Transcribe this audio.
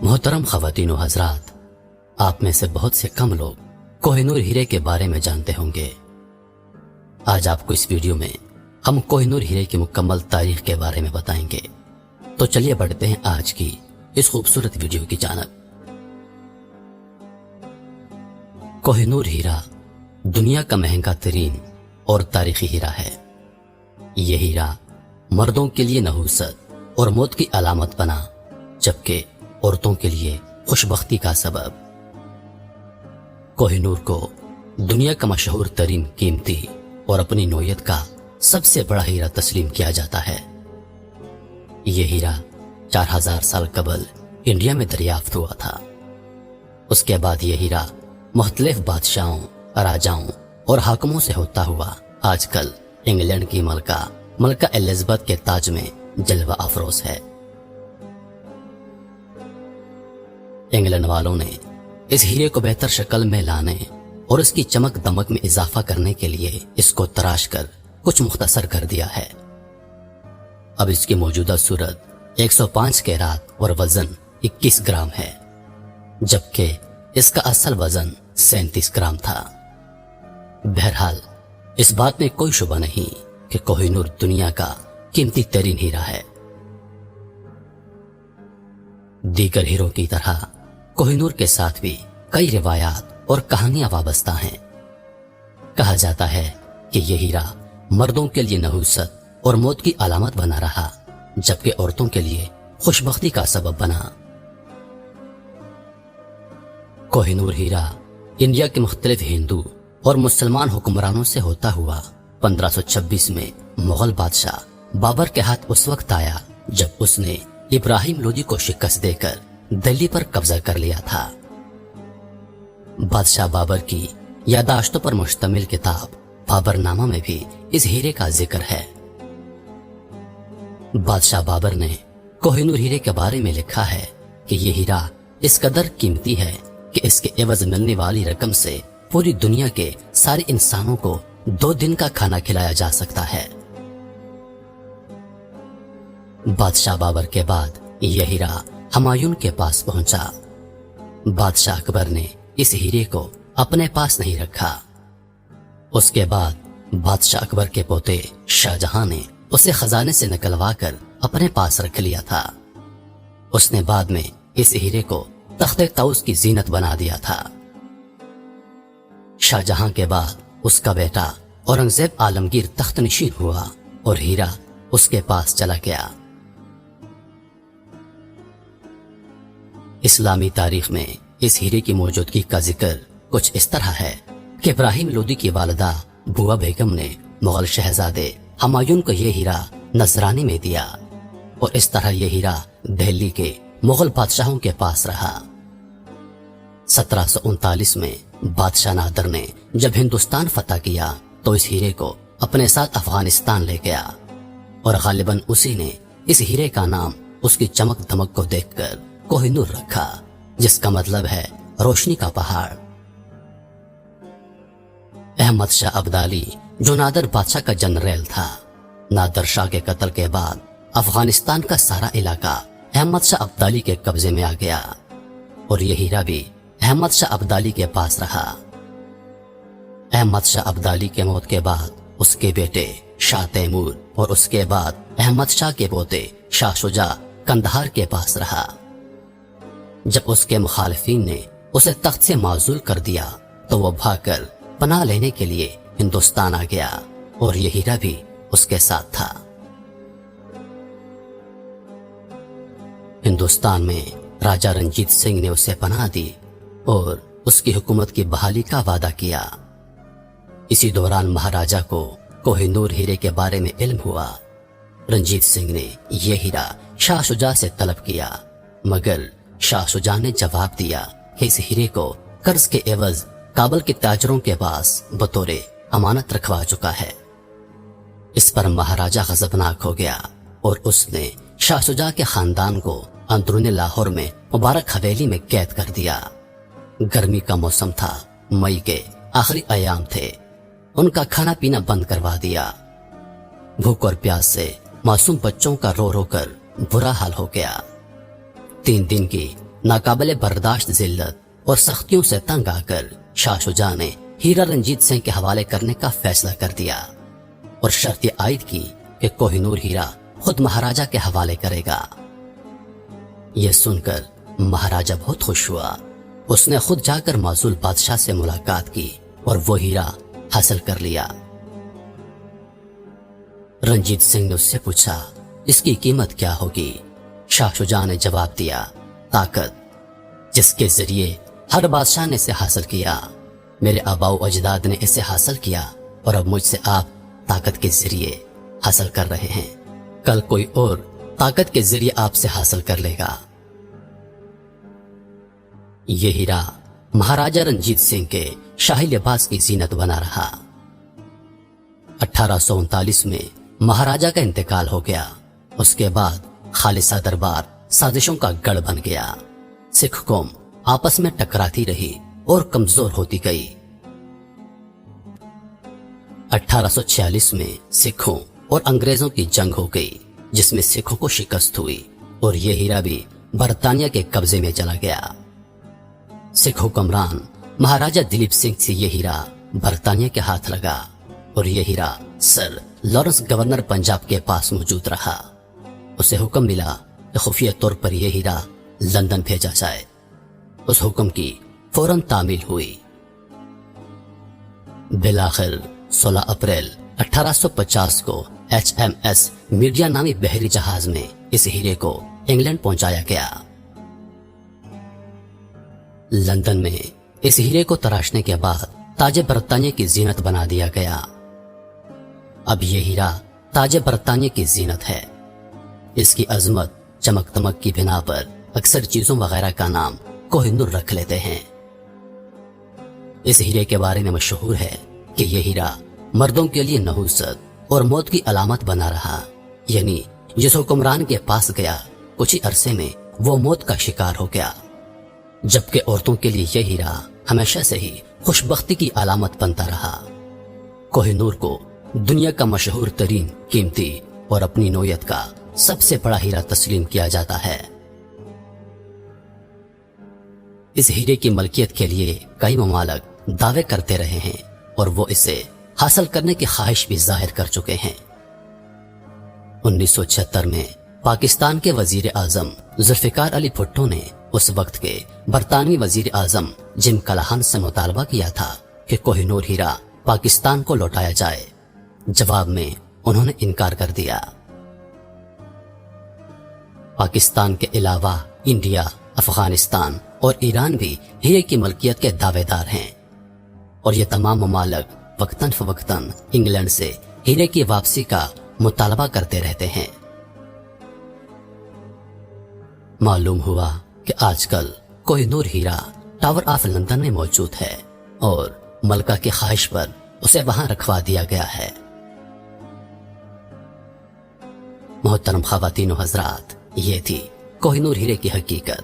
मोहतरम ख़वातीन व हज़रात, आप में से बहुत से कम लोग कोहिनूर हीरे के बारे में जानते होंगे। आज आपको इस वीडियो में हम कोहिनूर हीरे की मुकम्मल तारीख के बारे में बताएंगे। तो चलिए बढ़ते हैं आज की इस खूबसूरत वीडियो की जानब। कोहिनूर हीरा दुनिया का महंगा तरीन और तारीखी हीरा है। यह हीरा मर्दों के लिए नहूसत और मौत की अलामत बना, जबकि औरतों के लिए खुशबख्ती का सबब। कोहिनूर को दुनिया का मशहूर तरीन, कीमती और अपनी नौयत का सबसे बड़ा हीरा तस्लीम किया जाता है। यह हीरा 4000 साल कबल इंडिया में दरियाफ्त हुआ था। उसके बाद यह हीरा मुख्तलिफ बादशाहों, राजाओं और हाकिमों से होता हुआ आजकल इंग्लैंड की मलका एलिजाबेथ के ताज में जलवा अफरोज है। इंग्लैंड वालों ने इस हीरे को बेहतर शक्ल में लाने और इसकी चमक दमक में इजाफा करने के लिए इसको तराश कर कुछ मुख्तसर कर दिया है। अब इसकी मौजूदा सूरत 105 कैरात और वजन 21 ग्राम है, जबकि इसका असल वजन 37 ग्राम था। बहरहाल इस बात में कोई शुबा नहीं कि कोहिनूर दुनिया का कीमती तरीन हीरा है। दीगर हीरों की तरह कोहिनूर के साथ भी कई रिवायात और कहानियां वाबस्ता हैं। कहा जाता है कि यह हीरा मर्दों के लिए नहूसत और मौत की अलामत बना रहा, जबकि औरतों के लिए खुशबख्ती का सबब बना। कोहिनूर हीरा इंडिया के मुख्तलिफ हिंदू और मुसलमान हुक्मरानों से होता हुआ 1526 में मुगल बादशाह बाबर के हाथ उस वक्त आया जब उसने इब्राहिम लोदी को शिकस्त देकर दिल्ली पर कब्जा कर लिया था। बादशाह बाबर की यादाश्तों पर मुश्तमिल किताब बाबरनामा में भी इस हीरे का जिक्र है। बादशाह बाबर ने कोहिनूर हीरे के बारे में लिखा है कि यह हीरा इस कदर कीमती है कि इसके एवज मिलने वाली रकम से पूरी दुनिया के सारे इंसानों को 2 दिन का खाना खिलाया जा सकता है। बादशाह बाबर के बाद यह हीरा हुमायूं के पास पहुंचा। बादशाह अकबर ने इस हीरे को अपने पास नहीं रखा। उसके बाद बादशाह अकबर के पोते शाहजहां ने उसे खजाने से निकलवा कर अपने पास रख लिया था। उसने बाद में इस हीरे को तख्ते ताउस की जीनत बना दिया था। शाहजहां के बाद उसका बेटा औरंगजेब आलमगीर तख्त नशीन हुआ और हीरा उसके पास चला गया। इस्लामी तारीख में इस हीरे की मौजूदगी का जिक्र कुछ इस तरह है कि इब्राहिम लोदी की वालिदा बुआ बेगम ने मुगल शहजादे हुमायूं को यह हीरा नजरानी में दिया और इस तरह यह हीरा दिल्ली के मुगल बादशाहों के पास रहा। 1739 में बादशाह नादर ने जब हिंदुस्तान फतह किया तो इस हीरे को अपने साथ अफगानिस्तान ले गया और गालिबन उसी ने इस हीरे का नाम उसकी चमक दमक को देखकर कोहिनूर रखा, जिसका मतलब है रोशनी का पहाड़। अहमद शाह अब्दाली जो नादर बादशाह का जनरल था, नादर शाह के कत्ल के बाद अफगानिस्तान का सारा इलाका अहमद शाह अब्दाली के कब्जे में आ गया और यह हीरा भी अहमद शाह अब्दाली के पास रहा। अहमद शाह अब्दाली के मौत के बाद उसके बेटे शाह तैमूर और उसके बाद अहमद शाह के पोते शाह शुजा कंदहार के पास रहा। जब उसके मुखालिफिन ने उसे तख्त से माजूल कर दिया तो वह भागकर पनाह लेने के लिए हिंदुस्तान आ गया और यह हीरा भी उसके साथ था। हिंदुस्तान में राजा रंजीत सिंह ने उसे पनाह दी और उसकी हुकूमत की बहाली का वादा किया। इसी दौरान महाराजा को कोहिनूर हीरे के बारे में इल्म हुआ। रंजीत सिंह ने यह हीरा शाह शुजा से तलब किया, मगर शाह शुजा ने जवाब दिया कि इस हीरे को कर्ज के एवज काबल के ताजरों के पास बतौरे अमानत रखवा चुका है। इस पर महाराजा गजबनाक हो गया और उसने शाह शुजा के खानदान को अंदरूनी लाहौर में मुबारक हवेली में कैद कर दिया। गर्मी का मौसम था, मई के आखिरी अयाम थे। उनका खाना पीना बंद करवा दिया। भूख और प्यास से मासूम बच्चों का रो रो कर बुरा हाल हो गया। 3 दिन की नाकाबिले बर्दाश्त जिल्लत और सख्तियों से तंग आकर शाह शुजा ने हीरा रंजीत सिंह के हवाले करने का फैसला कर दिया और शर्त आयद की कि कोहिनूर हीरा खुद महाराजा के हवाले करेगा। यह सुनकर महाराजा बहुत खुश हुआ। उसने खुद जाकर माजूल बादशाह से मुलाकात की और वो हीरा हासिल कर लिया। रंजीत सिंह ने उससे पूछा, इसकी कीमत क्या होगी? शाह शुजा ने जवाब दिया, ताकत, जिसके जरिए हर बादशाह ने इसे हासिल किया। मेरे आबाओ अजदाद ने इसे हासिल किया और अब मुझसे आप ताकत के जरिए हासिल कर रहे हैं। कल कोई और ताकत के जरिए आपसे हासिल कर लेगा। ये हीरा महाराजा रंजीत सिंह के शाही लिबास की जीनत बना रहा। 1839 में महाराजा का इंतकाल हो गया। उसके बाद खालिसा दरबार साजिशों का गढ़ बन गया। सिख कौम आपस में टकराती रही और कमजोर होती गई। 1846 में सिखों और अंग्रेजों की जंग हो गई, जिसमें सिखों को शिकस्त हुई और यह हीरा भी बरतानिया के कब्जे में चला गया। सिख हुक्मरान महाराजा दिलीप सिंह से यह हीरा बरतानिया के हाथ लगा और यह हीरा सर लॉरेंस गवर्नर पंजाब के पास मौजूद रहा। उसे हुक्म मिला कि खुफिया तौर पर यह हीरा लंदन भेजा जाए। उस हुक्म की फौरन तामील हुई। बिलाखिर 16 अप्रैल 1850 को HMS मीडिया नामी बहरी जहाज में इस हीरे को इंग्लैंड पहुंचाया गया। लंदन में इस हीरे को तराशने के बाद ताजे बरतानिया की जीनत बना दिया गया। अब यह हीरा ताजे बरतानिया की जीनत है। इसकी अजमत चमक दमक की बिना पर अक्सर चीजों वगैरह का नाम कोहिनूर रख लेते हैं। इस हीरे के बारे में मशहूर है कि यह हीरा मर्दों के लिए नहुसत और मौत की अलामत बना रहा। यानी जिस हुक्मरान के पास गया कुछ ही अरसे में वो मौत का शिकार हो गया, जबकि औरतों के लिए यह हीरा हमेशा से ही खुशबख्ती की अलामत बनता रहा। कोहिनूर को दुनिया का मशहूर तरीन, कीमती और अपनी नोयत का सबसे बड़ा हीरा तस्लीम किया जाता है। इस हीरे की मलकियत के लिए कई ममालिक दावे करते रहे हैं और वो इसे हासिल करने की ख्वाहिश भी जाहिर कर चुके हैं। 1976 में पाकिस्तान के वजीर आजम जुल्फिकार अली भुट्टो ने उस वक्त के बरतानवी वजीर आजम जिम कलाहन से मुतालबा किया था कि कोहिनूर हीरा पाकिस्तान को लौटाया जाए। जवाब में उन्होंने इनकार कर दिया। पाकिस्तान के अलावा इंडिया, अफगानिस्तान और ईरान भी हीरे की मलकियत के दावेदार हैं और ये तमाम ममालिक वक्तन फवक्तन इंग्लैंड से हीरे की वापसी का मुतालबा करते रहते हैं। मालूम हुआ कि आजकल कोहिनूर हीरा टावर ऑफ लंदन में मौजूद है और मलका की ख्वाहिश पर उसे वहां रखवा दिया गया है। मोहतरम ख्वातीन व हज़रात, ये थी कोहिनूर हीरे की हकीकत।